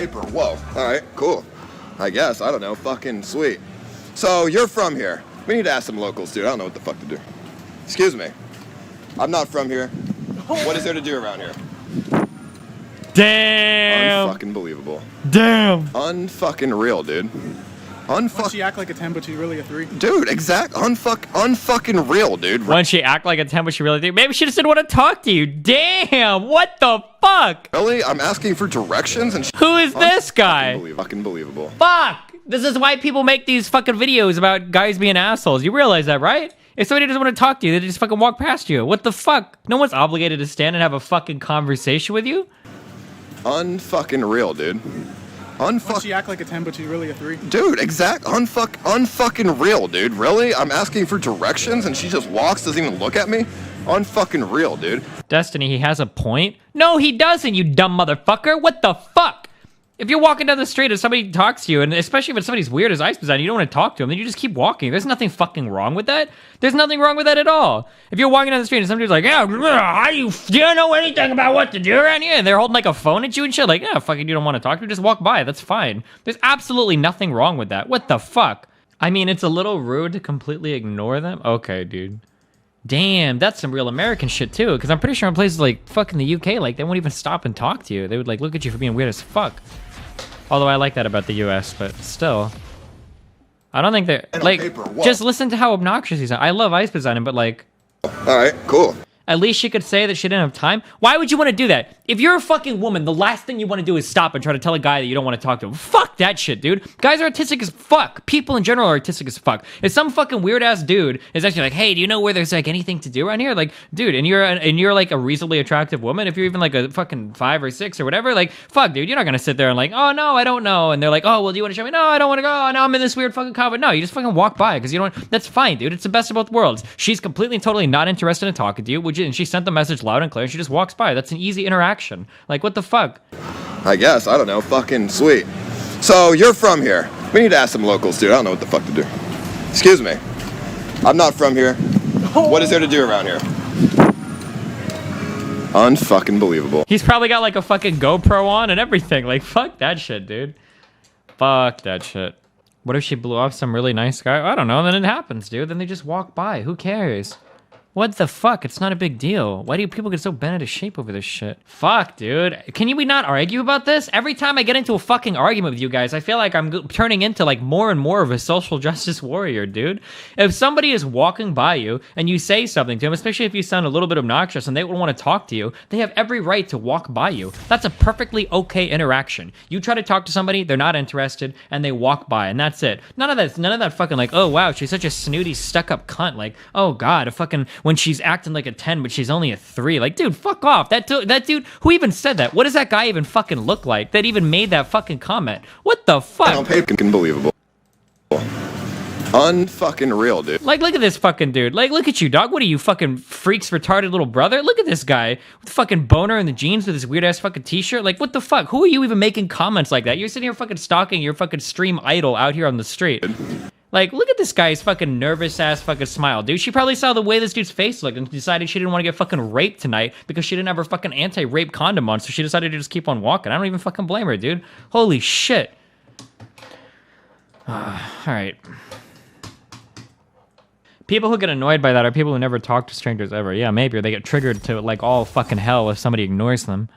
paper. Whoa. All right, cool. I guess. I don't know. Fucking sweet. So you're from here. We need to ask some locals, dude. I don't know what the fuck to do. Excuse me. I'm not from here. What is there to do around here? Damn. Unfucking believable. Damn. Unfucking real, dude. Why she act like a 10, but she's really a 3? Dude, unfucking real, dude. Why don't she act like a 10, but she really did? Maybe she just didn't want to talk to you. Damn, what the fuck? Really? I'm asking for directions and Who is this guy? Fucking believable. Fuck! This is why people make these fucking videos about guys being assholes. You realize that, right? If somebody doesn't want to talk to you, they just fucking walk past you. What the fuck? No one's obligated to stand and have a fucking conversation with you? Unfucking real, dude. Why she act like a 10, but she's really a 3? Dude, unfucking real, dude. Really? I'm asking for directions and she just walks, doesn't even look at me? Unfucking real, dude. Destiny, he has a point? No, he doesn't, you dumb motherfucker. What the fuck? If you're walking down the street and somebody talks to you, and especially if somebody's weird as Ice Poseidon, you don't want to talk to them, then you just keep walking. There's nothing fucking wrong with that. There's nothing wrong with that at all. If you're walking down the street and somebody's like, yeah, do you know anything about what to do around here? And they're holding like a phone at you and shit, like, yeah, fucking you don't want to talk to me, just walk by. That's fine. There's absolutely nothing wrong with that. What the fuck? I mean, it's a little rude to completely ignore them. Okay, dude. Damn, that's some real American shit too, because I'm pretty sure in places like fucking the UK, like, they won't even stop and talk to you. They would like look at you for being weird as fuck. Although I like that about the US, but still. I don't think they're, like, just listen to how obnoxious he's. I love Ice Poseidon, but like. Alright, cool. At least she could say that she didn't have time. Why would you want to do that? If you're a fucking woman, the last thing you want to do is stop and try to tell a guy that you don't want to talk to him. Fuck that shit, dude. Guys are artistic as fuck. People in general are artistic as fuck. If some fucking weird ass dude is actually like, hey, do you know where there's like anything to do around here? Like, dude, and you're like a reasonably attractive woman, if you're even like a fucking 5 or 6 or whatever, like, fuck, dude, you're not gonna sit there and like, oh no, I don't know. And they're like, oh, well, do you want to show me? No, I don't want to go. Oh, no, I'm in this weird fucking convent. No, you just fucking walk by because you don't. That's fine, dude. It's the best of both worlds. She's completely and totally not interested in talking to you, and she sent the message loud and clear. She just walks by. That's an easy interaction. Like, what the fuck? I guess. I don't know. Fucking sweet. So you're from here. We need to ask some locals, dude. I don't know what the fuck to do. Excuse me. I'm not from here. What is there to do around here? Unfucking believable. He's probably got like a fucking GoPro on and everything. Like, fuck that shit, dude. Fuck that shit. What if she blew off some really nice guy? I don't know. Then it happens, dude. Then they just walk by. Who cares? What the fuck? It's not a big deal. Why do people get so bent out of shape over this shit? Fuck, dude. Can we not argue about this? Every time I get into a fucking argument with you guys, I feel like I'm turning into like more and more of a social justice warrior, dude. If somebody is walking by you and you say something to them, especially if you sound a little bit obnoxious and they would want to talk to you, they have every right to walk by you. That's a perfectly okay interaction. You try to talk to somebody, they're not interested, and they walk by, and that's it. None of that fucking like, oh wow, she's such a snooty, stuck-up cunt. Like, oh god, a fucking when she's acting like a 10, but she's only a 3. Like, dude, fuck off. That dude, who even said that? What does that guy even fucking look like that even made that fucking comment? What the fuck? Unbelievable. Unfucking real, dude. Like, look at this fucking dude. Like, look at you, dog. What are you, fucking freak's retarded little brother? Look at this guy with the fucking boner in the jeans with his weird-ass fucking t-shirt. Like, what the fuck? Who are you even making comments like that? You're sitting here fucking stalking your fucking stream idol out here on the street. Like, look at this guy's fucking nervous-ass fucking smile, dude. She probably saw the way this dude's face looked and decided she didn't want to get fucking raped tonight because she didn't have her fucking anti-rape condom on, so she decided to just keep on walking. I don't even fucking blame her, dude. Holy shit. Alright. People who get annoyed by that are people who never talk to strangers ever. Yeah, maybe. Or they get triggered to, like, all fucking hell if somebody ignores them.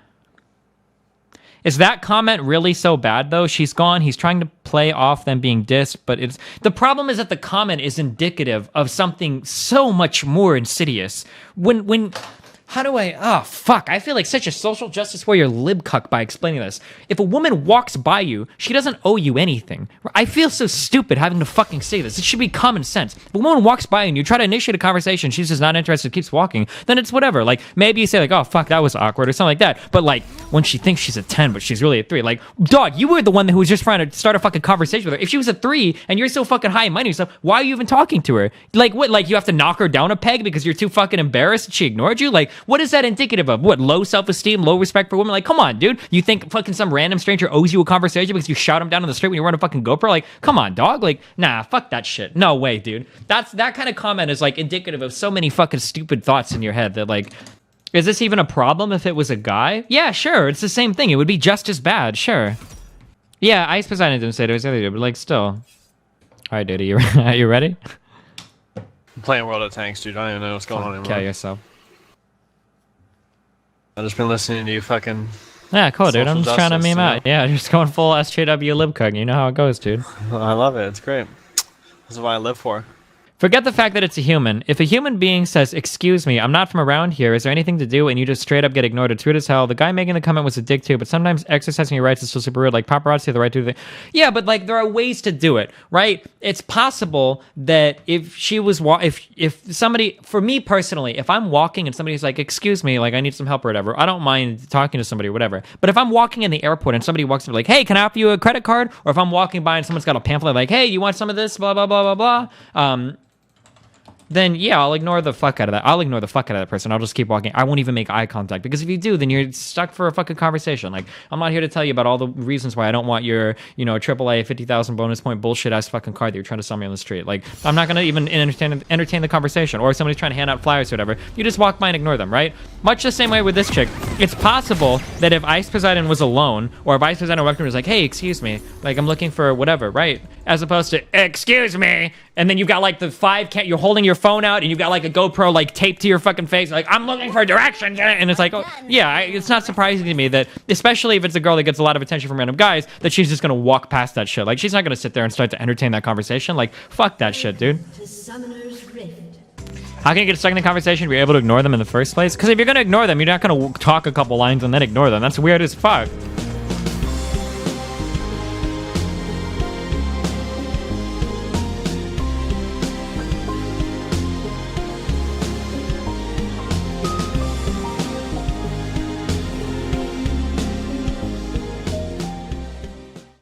Is that comment really so bad, though? She's gone. He's trying to play off them being dissed, but it's... The problem is that the comment is indicative of something so much more insidious. When How do I... Oh, fuck. I feel like such a social justice warrior libcuck by explaining this. If a woman walks by you, she doesn't owe you anything. I feel so stupid having to fucking say this. It should be common sense. If a woman walks by and you try to initiate a conversation, she's just not interested, keeps walking, then it's whatever. Like, maybe you say like, oh, fuck, that was awkward or something like that. But like, when she thinks she's a 10, but she's really a 3, like, dog, you were the one who was just trying to start a fucking conversation with her. If she was a 3 and you're so fucking high and mighty and stuff, why are you even talking to her? Like, what, like you have to knock her down a peg because you're too fucking embarrassed and she ignored you? Like, what is that indicative of? What, low self-esteem, low respect for women? Like, come on, dude. You think fucking some random stranger owes you a conversation because you shot him down on the street when you were on a fucking GoPro? Like, come on, dog. Like, nah, fuck that shit. No way, dude. That kind of comment is like indicative of so many fucking stupid thoughts in your head that like, is this even a problem if it was a guy? Yeah, sure. It's the same thing. It would be just as bad. Sure. Yeah, Ice Poseidon didn't say it was the other dude, but like still. All right, dude, are you ready? I'm playing World of Tanks, dude. I don't even know what's going on anymore. Kill yourself. I've just been listening to you fucking... Yeah, cool, dude. I'm Social just trying to justice, meme you out. Yeah, just going full SJW libcug. You know how it goes, dude. I love it. It's great. This is what I live for. Forget the fact that it's a human. If a human being says, "Excuse me, I'm not from around here. Is there anything to do?" and you just straight up get ignored, it's rude as hell. The guy making the comment was a dick too, but sometimes exercising your rights is still super rude. Like paparazzi have the right to do the... Yeah, but like there are ways to do it, right? It's possible that if she was if somebody, for me personally, if I'm walking and somebody's like, "Excuse me, like I need some help or whatever," I don't mind talking to somebody or whatever. But if I'm walking in the airport and somebody walks up like, "Hey, can I offer you a credit card?" or if I'm walking by and someone's got a pamphlet like, "Hey, you want some of this?" blah blah blah blah blah. Then yeah, I'll ignore the fuck out of that. I'll ignore the fuck out of that person. I'll just keep walking. I won't even make eye contact, because if you do, then you're stuck for a fucking conversation. Like, I'm not here to tell you about all the reasons why I don't want your, AAA 50,000 bonus point bullshit ass fucking card that you're trying to sell me on the street. Like, I'm not gonna even entertain the conversation. Or if somebody's trying to hand out flyers or whatever, you just walk by and ignore them, right? Much the same way with this chick. It's possible that if Ice Poseidon was alone, or if Ice Poseidon walked in and was like, "Hey, excuse me, like I'm looking for whatever," right? As opposed to, "Excuse me," and then you've got like the you're holding your phone out and you've got like a GoPro like taped to your fucking face, like, "I'm looking for directions," and it's like, oh yeah, it's not surprising to me that, especially if it's a girl that gets a lot of attention from random guys, that she's just gonna walk past that shit. Like, she's not gonna sit there and start to entertain that conversation. Like, fuck that shit, dude. How can you get stuck in the conversation if you're able to ignore them in the first place? Because if you're gonna ignore them, you're not gonna talk a couple lines and then ignore them. That's weird as fuck.